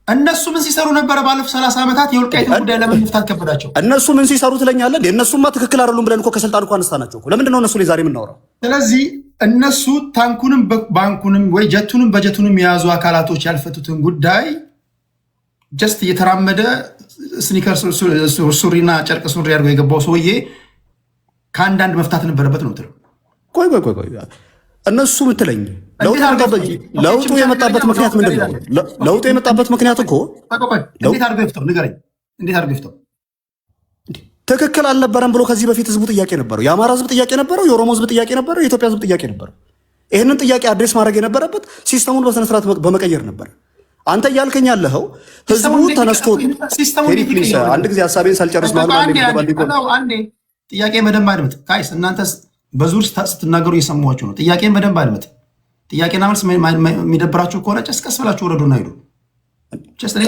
እነሱ ምን ሲሰሩ ነበረ? ባለፉት 30 ዓመታት የወልቃይት ጉዳይ ለምን መፍታት ከበዳቸው? እነሱ ምን ሲሰሩ ትለኛለህ? እነሱማ ትክክል አይደሉም ብለን እኮ ከስልጣን እኮ አነሳናቸው እኮ። ለምንድን ነው እነሱ ላይ ዛሬ የምናወራው? ስለዚህ እነሱ ታንኩንም ባንኩንም ወይ ጀቱንም በጀቱንም የያዙ አካላቶች ያልፈቱትን ጉዳይ ጀስት እየተራመደ ስኒከር ሱሪና ጨርቅ ሱሪ አድርገው የገባው ሰውዬ ከአንዳንድ መፍታት ነበረበት ነው የምትለው? ቆይ እነሱ ምትለኝ ለውጡ የመጣበት ምክንያት ምንድን ነው? ለውጡ የመጣበት ምክንያት እኮ እንዴት አድርገው ይፍተው ንገረኝ። እንዴት አድርገው ይፍተው? ትክክል አልነበረም ብሎ ከዚህ በፊት ህዝቡ ጥያቄ ነበረው። የአማራ ህዝብ ጥያቄ ነበረው፣ የኦሮሞ ህዝብ ጥያቄ ነበረው፣ የኢትዮጵያ ህዝብ ጥያቄ ነበረው። ይህንን ጥያቄ አድሬስ ማድረግ የነበረበት ሲስተሙን በስነስርዓት በመቀየር ነበር። አንተ እያልከኝ ያለኸው ህዝቡ ተነስቶ አንድ ጊዜ ሀሳቤን ሳልጨርስ አንዴ ጥያቄ በደንብ አድምጥ ጋይስ። እናንተ በዙር ስትናገሩ እየሰማኋችሁ ነው። ጥያቄን በደንብ አድምጥ። ጥያቄና መልስ የሚደብራችሁ ከሆነ ቀስ ብላችሁ ወረዱና ሂዱ።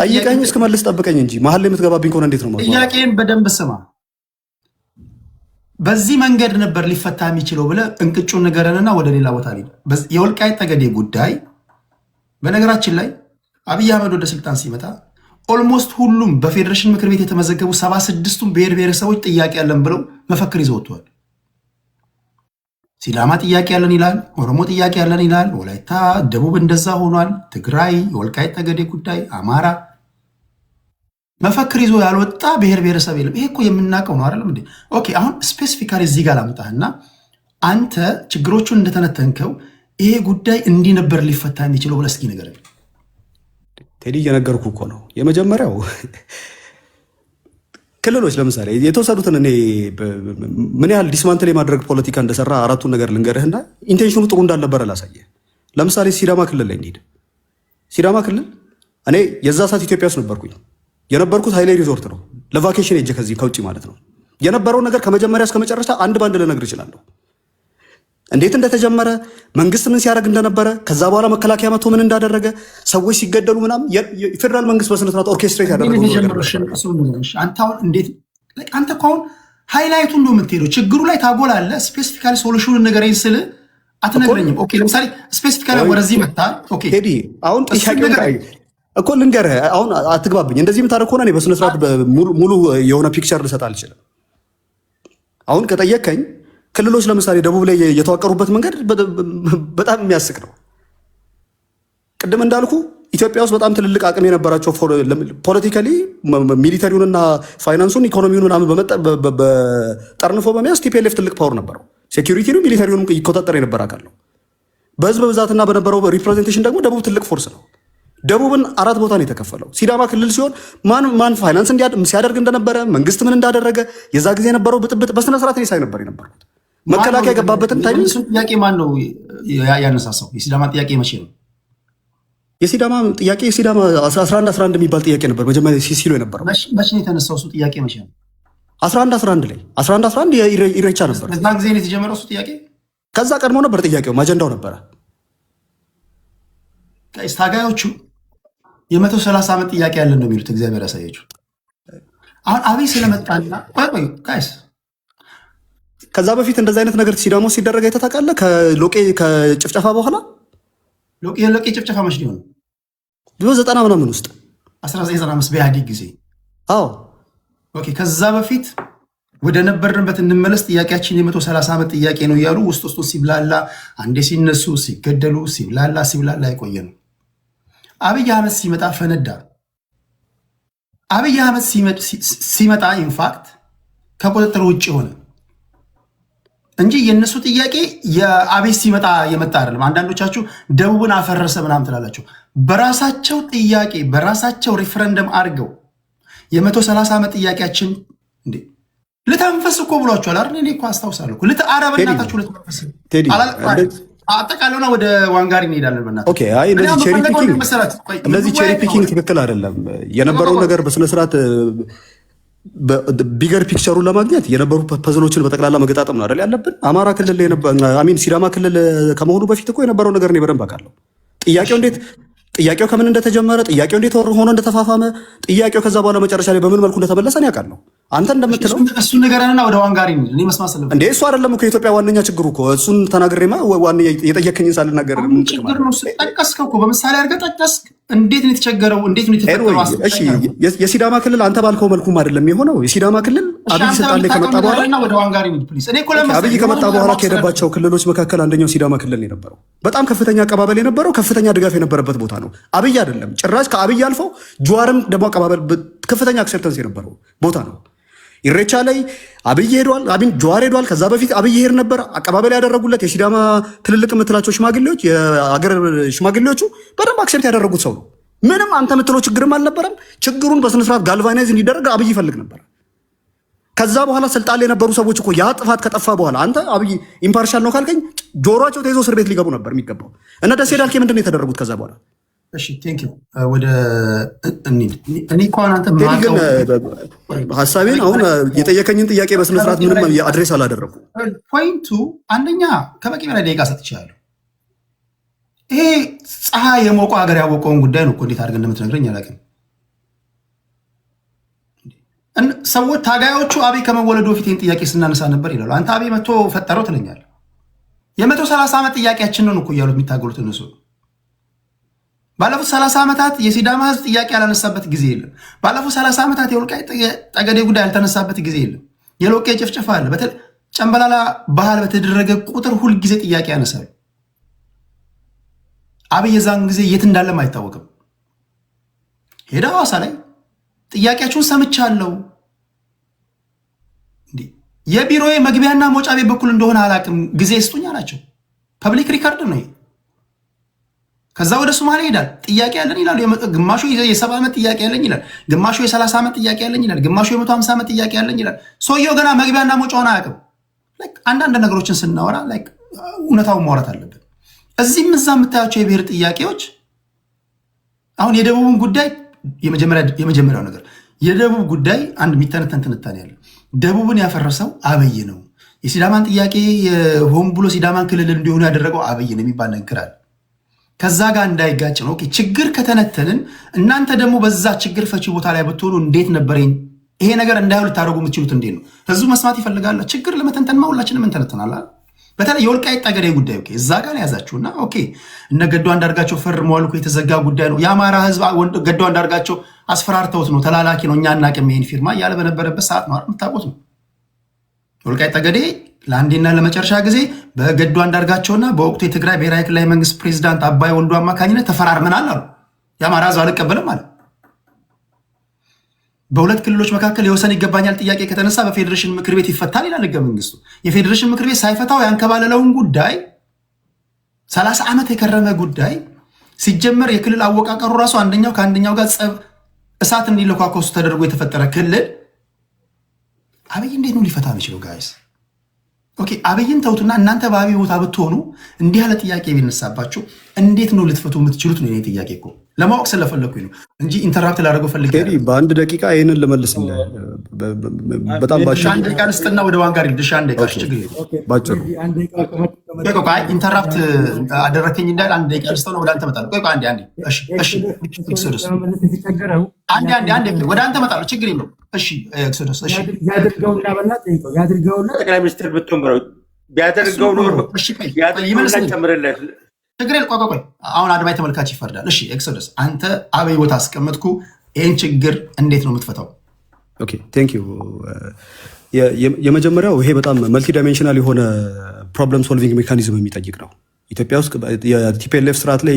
ጠይቀኝ እስክመልስ ጠብቀኝ እንጂ መሀል ላይ የምትገባብኝ ከሆነ እንዴት ነው? ጥያቄን በደንብ ስማ። በዚህ መንገድ ነበር ሊፈታ የሚችለው ብለህ እንቅጩን ንገረንና ወደ ሌላ ቦታ ላይ የወልቃይት ጠገዴ ጉዳይ በነገራችን ላይ አብይ አህመድ ወደ ስልጣን ሲመጣ ኦልሞስት ሁሉም በፌዴሬሽን ምክር ቤት የተመዘገቡ 76ቱም ብሔር ብሔረሰቦች ጥያቄ ያለን ብለው መፈክር ይዘው ወጥተዋል። ሲዳማ ጥያቄ ያለን ይላል፣ ኦሮሞ ጥያቄ ያለን ይላል፣ ወላይታ፣ ደቡብ እንደዛ ሆኗል፣ ትግራይ፣ የወልቃይት ጠገዴ ጉዳይ፣ አማራ መፈክር ይዞ ያልወጣ ብሔር ብሔረሰብ የለም። ይሄ እኮ የምናውቀው ነው አይደለም እንዴ? ኦኬ አሁን ስፔሲፊካሊ እዚህ ጋር ላምጣህና አንተ ችግሮቹን እንደተነተንከው ይሄ ጉዳይ እንዲህ ነበር ሊፈታ የሚችለው ብለህ እስኪ ንገረኝ። ቴዲ እየነገርኩ እኮ ነው። የመጀመሪያው ክልሎች ለምሳሌ የተወሰዱትን እኔ ምን ያህል ዲስማንትል የማድረግ ፖለቲካ እንደሰራ አራቱን ነገር ልንገርህና ኢንቴንሽኑ ጥሩ እንዳልነበረ ላሳየህ። ለምሳሌ ሲዳማ ክልል ላይ እንሂድ። ሲዳማ ክልል እኔ የዛ ሰዓት ኢትዮጵያ ውስጥ ነበርኩኝ። የነበርኩት ሃይሌ ሪዞርት ነው፣ ለቫኬሽን ሄጄ ከዚህ ከውጭ ማለት ነው። የነበረው ነገር ከመጀመሪያ እስከ መጨረሻ አንድ ባንድ ልነግር እችላለሁ። እንዴት እንደተጀመረ፣ መንግስት ምን ሲያደርግ እንደነበረ፣ ከዛ በኋላ መከላከያ መጥቶ ምን እንዳደረገ፣ ሰዎች ሲገደሉ ምናምን የፌዴራል መንግስት በስነ ስርዓት ኦርኬስትሬት ያደረገው አንተ እኮ አሁን ሃይላይቱ እንደው የምትሄደው ችግሩ ላይ ታጎላለህ። ስፔሲፊካሊ ሶሉሽኑን ንገረኝ ስል አትነግረኝም። ኦኬ ለምሳሌ ስፔሲፊካሊ ወደዚህ መጣ። ኦኬ ቴዲ አሁን ጥያቄውን እኮ ልንገርህ። አሁን አትግባብኝ። እንደዚህ የምታደርግ ከሆነ እኔ በስነ ስርዓት ሙሉ የሆነ ፒክቸር ልሰጥ አልችልም። አሁን ከጠየቀኝ ክልሎች ለምሳሌ ደቡብ ላይ የተዋቀሩበት መንገድ በጣም የሚያስቅ ነው። ቅድም እንዳልኩ ኢትዮጵያ ውስጥ በጣም ትልልቅ አቅም የነበራቸው ፖለቲካሊ ሚሊተሪውንና ፋይናንሱን ኢኮኖሚውን ምናምን በጠርንፎ በመያዝ ቲፒኤልኤፍ ትልቅ ፓወር ነበረው። ሴኪሪቲውን ሚሊተሪውን ይቆጣጠር የነበረ አካል ነው። በህዝብ ብዛትና በነበረው ሪፕሬዘንቴሽን ደግሞ ደቡብ ትልቅ ፎርስ ነው። ደቡብን 4 ቦታ ነው የተከፈለው። ሲዳማ ክልል ሲሆን ማን ፋይናንስ ሲያደርግ እንደነበረ መንግስት ምን እንዳደረገ የዛ ጊዜ የነበረው ብጥብጥ በስነ ስርዓት ሳይ ነበር የነበርኩት። መከላከያ የገባበትን ታይም ጥያቄ ማን ነው ያነሳሳው? የሲዳማ ጥያቄ መቼ ነው? የሲዳማ ጥያቄ የሲዳማ 11 የሚባል ጥያቄ ነበር መጀመሪያ ሲሉ የነበረው። መቼ ነው የተነሳው? እሱ ጥያቄ መቼ ነው? 11 ላይ 11 ኢሬቻ ነበር። ከዛ ጊዜ ነው የተጀመረው እሱ ጥያቄ። ከዛ ቀድሞ ነበር ጥያቄው፣ አጀንዳው ነበረ። ታጋዮቹ የ130 ዓመት ጥያቄ ያለን ነው የሚሉት። እግዚአብሔር ያሳያችሁ። አሁን አብይ ስለመጣና ጋይስ ከዛ በፊት እንደዚህ አይነት ነገር ሲዳሞ ሲደረግ አይተታቃለ። ከሎቄ ከጭፍጨፋ በኋላ ሎቄ ጭፍጨፋ መች ሊሆን በ90 ምናምን ውስጥ 1995 በኢህአዴግ ጊዜ። አዎ ኦኬ። ከዛ በፊት ወደ ነበርንበት እንመለስ፣ ጥያቄያችን የ130 ዓመት ጥያቄ ነው እያሉ ውስጥ ሲብላላ፣ አንዴ ሲነሱ ሲገደሉ፣ ሲብላላ የቆየ ነው። አብይ አህመድ ሲመጣ ፈነዳ። አብይ አህመድ ሲመጣ ኢንፋክት ከቁጥጥር ውጭ ሆነ እንጂ የእነሱ ጥያቄ የአብይ ሲመጣ የመጣ አይደለም። አንዳንዶቻችሁ ደቡብን አፈረሰ ምናምን ትላላችሁ። በራሳቸው ጥያቄ በራሳቸው ሪፍረንደም አድርገው የ130 ዓመት ጥያቄያችን እንዴ ልተንፈስ እኮ ብሏችኋል አይደል? እኔ እኮ አስታውሳለሁ። አረበናታችሁ ልተንፈስ አጠቃለውና ወደ ዋንጋሪ እንሄዳለን። በእናትህ ኦኬ። አይ እንደዚህ ቼሪ ፒኪንግ ትክክል አይደለም። የነበረውን ነገር በስነስርዓት ቢገር ፒክቸሩን ለማግኘት የነበሩ ፐዝሎችን በጠቅላላ መገጣጠም ነው አይደል ያለብን። አማራ ክልል ሲዳማ ክልል ከመሆኑ በፊት እኮ የነበረው ነገር እኔ በደንብ አውቃለሁ። ጥያቄው ከምን እንደተጀመረ፣ ጥያቄው እንዴት ሆኖ እንደተፋፋመ፣ ጥያቄው ከዛ በኋላ መጨረሻ ላይ በምን መልኩ እንደተመለሰ ያውቃለሁ። አንተ እንደምትለው እሱን ነገርና ወደ ዋንጋሪ እኔ መስማት ስለፈለኩ እንዴ እሱ አይደለም እኮ የኢትዮጵያ ዋነኛ ችግሩ እኮ እሱን ተናግሬማ ዋነኛ የጠየከኝን ሳልናገር ምን ችግር ነው? ጠቀስከው እኮ በምሳሌ አድርገህ ጠቀስክ። እንዴት ነው የተቸገረው? እንዴት ነው የተፈጠረው? እሺ የሲዳማ ክልል አንተ ባልከው መልኩም አይደለም የሆነው። የሲዳማ ክልል አብይ ስልጣን ላይ ከመጣ በኋላ ወደ ዋንጋሪ ፕሊስ። እኔ እኮ አብይ ከመጣ በኋላ ከሄደባቸው ክልሎች መካከል አንደኛው ሲዳማ ክልል ነው የነበረው። በጣም ከፍተኛ አቀባበል የነበረው ከፍተኛ ድጋፍ የነበረበት ቦታ ነው። አብይ አይደለም ጭራሽ ከአብይ አልፈው ጀዋርም ደግሞ አቀባበል ከፍተኛ አክሴፕተንስ የነበረው ቦታ ነው። ኢሬቻ ላይ አብይ ሄዷል፣ ጀዋር ሄዷል። ከዛ በፊት አብይ ሄድ ነበር። አቀባበል ያደረጉለት የሲዳማ ትልልቅ የምትላቸው ሽማግሌዎች፣ የአገር ሽማግሌዎቹ በደንብ አክሴፕት ያደረጉት ሰው ነው። ምንም አንተ የምትለው ችግርም አልነበረም። ችግሩን በስነስርዓት ጋልቫናይዝ እንዲደረግ አብይ ይፈልግ ነበር። ከዛ በኋላ ስልጣን ላይ የነበሩ ሰዎች እኮ ያ ጥፋት ከጠፋ በኋላ አንተ አብይ ኢምፓርሻል ነው ካልከኝ ጆሮቸው ተይዞ እስር ቤት ሊገቡ ነበር የሚገባው። እነ ደሴ ዳልኬ ምንድን ነው የተደረጉት ከዛ በኋላ? እሺ ቴንክ ዩ ወደ እኔ እንኳን አንተ ሀሳቤን አሁን የጠየከኝን ጥያቄ በስነ ስርዓት ምንም አድሬስ አላደረኩም። ፖይንቱ አንደኛ ከበቂ በላይ ደቂቃ ሰጥቻለሁ። ይሄ ፀሐይ የሞቀው ሀገር ያወቀውን ጉዳይ ነው እኮ እንዴት አድርገን እንደምትነግረኝ አላውቅም። ሰዎች ታጋዮቹ አብይ ከመወለዱ በፊት ይህን ጥያቄ ስናነሳ ነበር ይላሉ። አንተ አብይ መጥቶ ፈጠረው ትለኛለህ። የ130 ዓመት ጥያቄያችን ነው እኮ እያሉት የሚታገሉት እነሱ። ባለፉት 30 ዓመታት የሲዳማ ህዝብ ጥያቄ ያላነሳበት ጊዜ የለም። ባለፉት 30 ዓመታት የወልቃይት ጠገዴ ጉዳይ ያልተነሳበት ጊዜ የለም። የሎቄ ጭፍጨፋ አለ። ጨምበላላ ባህል በተደረገ ቁጥር ሁልጊዜ ጥያቄ ያነሳሉ። አብይ የዛን ጊዜ የት እንዳለም አይታወቅም። ሄደ ሐዋሳ ላይ ጥያቄያችሁን ሰምቻለሁ፣ የቢሮዬ መግቢያና መውጫ ቤት በኩል እንደሆነ አላቅም፣ ጊዜ ስጡኝ አላቸው። ፐብሊክ ሪካርድ ነው። ከዛ ወደ ሶማሌ ይሄዳል። ጥያቄ ያለን ይላሉ። ግማሹ የ70 ዓመት ጥያቄ ያለኝ ይላል፣ ግማሹ የ30 ዓመት ጥያቄ ያለኝ ይላል፣ ግማሹ የ150 ዓመት ጥያቄ ያለኝ ይላል። ሰውየው ገና መግቢያና መውጫውን አያውቅም። አንዳንድ ነገሮችን ስናወራ እውነታውን ማውራት አለብን። እዚህም እዛ የምታያቸው የብሔር ጥያቄዎች አሁን የደቡብን ጉዳይ የመጀመሪያው ነገር የደቡብ ጉዳይ አንድ የሚተነተን ትንታኔ ያለ ደቡብን ያፈረሰው አብይ ነው። የሲዳማን ጥያቄ ሆን ብሎ ሲዳማን ክልል እንዲሆኑ ያደረገው አብይ ነው የሚባል ነገር አለ። ከዛ ጋር እንዳይጋጭ ነው። ችግር ከተነተንን እናንተ ደግሞ በዛ ችግር ፈቺ ቦታ ላይ ብትሆኑ እንዴት ነበር ይሄ ነገር እንዳይሆን ልታደርጉ የምትችሉት? እንዴት ነው? ህዝቡ መስማት ይፈልጋል። ችግር ለመተንተን ሁላችንም እንተነተናለን። በተለይ የወልቃይት ጠገዴ ጉዳይ እዛ ጋር ያዛችሁና እነ ገዱ አንዳርጋቸው ፈርመዋል እኮ የተዘጋ ጉዳይ ነው። የአማራ ህዝብ ገዱ አንዳርጋቸው አስፈራርተውት ነው፣ ተላላኪ ነው፣ እኛ አናውቅም ይሄን ፊርማ እያለ በነበረበት ሰዓት ነው የምታውቁት ነው። የወልቃይት ጠገዴ ለአንዴና ለመጨረሻ ጊዜ በገዱ አንዳርጋቸውና በወቅቱ የትግራይ ብሔራዊ ክልላዊ መንግስት ፕሬዚዳንት አባይ ወልዱ አማካኝነት ተፈራርመናል አሉ። የአማራ ህዝብ አልቀበልም አለ። በሁለት ክልሎች መካከል የወሰን ይገባኛል ጥያቄ ከተነሳ በፌዴሬሽን ምክር ቤት ይፈታል ይላል ህገ መንግስቱ። የፌዴሬሽን ምክር ቤት ሳይፈታው ያንከባለለውን ጉዳይ 30 ዓመት የከረመ ጉዳይ ሲጀመር የክልል አወቃቀሩ ራሱ አንደኛው ከአንደኛው ጋር ጸብ እሳት እንዲለኳኮሱ ተደርጎ የተፈጠረ ክልል አብይ እንዴት ነው ሊፈታ የሚችለው? ጋይስ አብይን ተውቱና እናንተ በአብይ ቦታ ብትሆኑ እንዲህ ያለ ጥያቄ ቢነሳባችሁ እንዴት ነው ልትፈቱ የምትችሉት? ነው የኔ ጥያቄ እኮ ለማወቅ ስለፈለኩኝ ነው እንጂ ኢንተራፕት ላደርገው ፈልጌ በአንድ ደቂቃ ይህንን ልመልስ በጣም አንድ ደቂቃ ልስጥና ወደ ዋንጋሪ ድሻ አንድ ደቂቃ ችግር ባጭሩ ኢንተራፕት አደረከኝ እንዳል አንድ ደቂቃ ልስጠው ነው ወደ አንተ እመጣለሁ። ቆይ አንዴ አንዴ ወደ አንተ እመጣለሁ። ችግር የለውም። እሺ ኤክሶደስ ያድርገውና በእናትህ ያድርገውና ጠቅላይ ሚኒስትር ብትሆን ቢያደርገው ኖሮ ጨምርለት ችግር ቆይ አሁን አድማጭ ተመልካች ይፈርዳል። እሺ ኤክሶደስ አንተ አብይ ቦታ አስቀመጥኩ፣ ይህን ችግር እንዴት ነው የምትፈታው? ቴንክ ዩ። የመጀመሪያው ይሄ በጣም መልቲ ዳይሜንሽናል የሆነ ፕሮብለም ሶልቪንግ ሜካኒዝም የሚጠይቅ ነው። ኢትዮጵያ ውስጥ የቲፒኤልኤፍ ስርዓት ላይ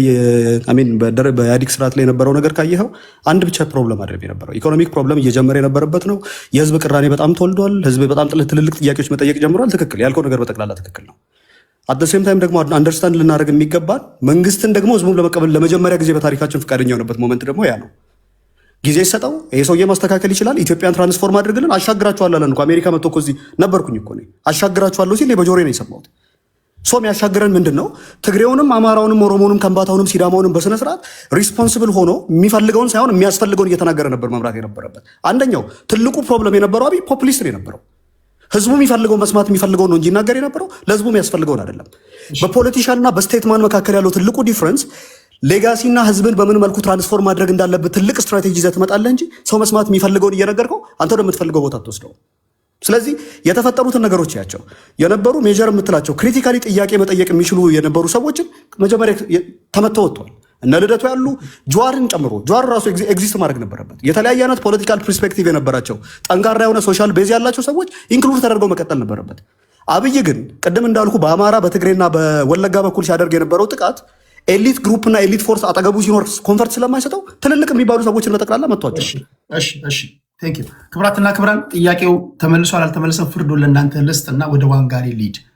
በኢህአዴግ ስርዓት ላይ የነበረው ነገር ካየኸው አንድ ብቻ ፕሮብለም አይደለም የነበረው፣ ኢኮኖሚክ ፕሮብለም እየጀመረ የነበረበት ነው። የህዝብ ቅራኔ በጣም ተወልዷል። ህዝብ በጣም ትልልቅ ጥያቄዎች መጠየቅ ጀምሯል። ትክክል ያልከው ነገር በጠቅላላ ትክክል ነው። አደሴም ታይም ደግሞ አንደርስታንድ ልናደርግ የሚገባል መንግስትን ደግሞ ህዝቡን ለመቀበል ለመጀመሪያ ጊዜ በታሪካችን ፈቃደኛ የሆነበት ሞመንት ደግሞ ያ ነው። ጊዜ ሰጠው። ይሄ ሰውዬ ማስተካከል ይችላል፣ ኢትዮጵያን ትራንስፎርም አድርግልን፣ አሻግራችኋለሁ አለን እኮ። አሜሪካ መጥቶ እኮ እዚህ ነበርኩኝ እኮ እኔ አሻግራችኋለሁ ሲል በጆሮዬ ነው የሰማሁት። ሶም ያሻገረን ምንድን ነው? ትግሬውንም፣ አማራውንም፣ ኦሮሞውንም፣ ከምባታውንም፣ ሲዳማውንም በስነስርዓት ሪስፖንስብል ሆኖ የሚፈልገውን ሳይሆን የሚያስፈልገውን እየተናገረ ነበር መምራት የነበረበት። አንደኛው ትልቁ ፕሮብለም የነበረው አብይ ፖፑሊስት ነው የነበረው። ህዝቡ የሚፈልገው መስማት የሚፈልገው ነው እንጂ ይናገር የነበረው ለህዝቡ የሚያስፈልገውን አይደለም። በፖለቲሻንና በስቴትማን መካከል ያለው ትልቁ ዲፍረንስ ሌጋሲና ህዝብን በምን መልኩ ትራንስፎርም ማድረግ እንዳለበት ትልቅ ስትራቴጂ ይዘህ ትመጣለህ እንጂ ሰው መስማት የሚፈልገውን እየነገርከው አንተ ወደምትፈልገው ቦታ አትወስደው። ስለዚህ የተፈጠሩትን ነገሮች ያቸው የነበሩ ሜጀር የምትላቸው ክሪቲካሊ ጥያቄ መጠየቅ የሚችሉ የነበሩ ሰዎችን መጀመሪያ ተመተው ወጥቷል። እነ ልደቱ ያሉ ጀዋርን ጨምሮ ጀዋር ራሱ ኤግዚስት ማድረግ ነበረበት። የተለያየ አይነት ፖለቲካል ፐርስፔክቲቭ የነበራቸው ጠንካራ የሆነ ሶሻል ቤዝ ያላቸው ሰዎች ኢንክሉድ ተደርገው መቀጠል ነበረበት። አብይ ግን ቅድም እንዳልኩ በአማራ በትግሬና በወለጋ በኩል ሲያደርግ የነበረው ጥቃት ኤሊት ግሩፕ እና ኤሊት ፎርስ አጠገቡ ሲኖር ኮንፈርት ስለማይሰጠው ትልልቅ የሚባሉ ሰዎችን በጠቅላላ መጥቷቸው። ክብራትና ክብራን ጥያቄው ተመልሷል አልተመለሰም ፍርዱን ለእናንተ ልስጥ እና ወደ ዋንጋሪ ሊድ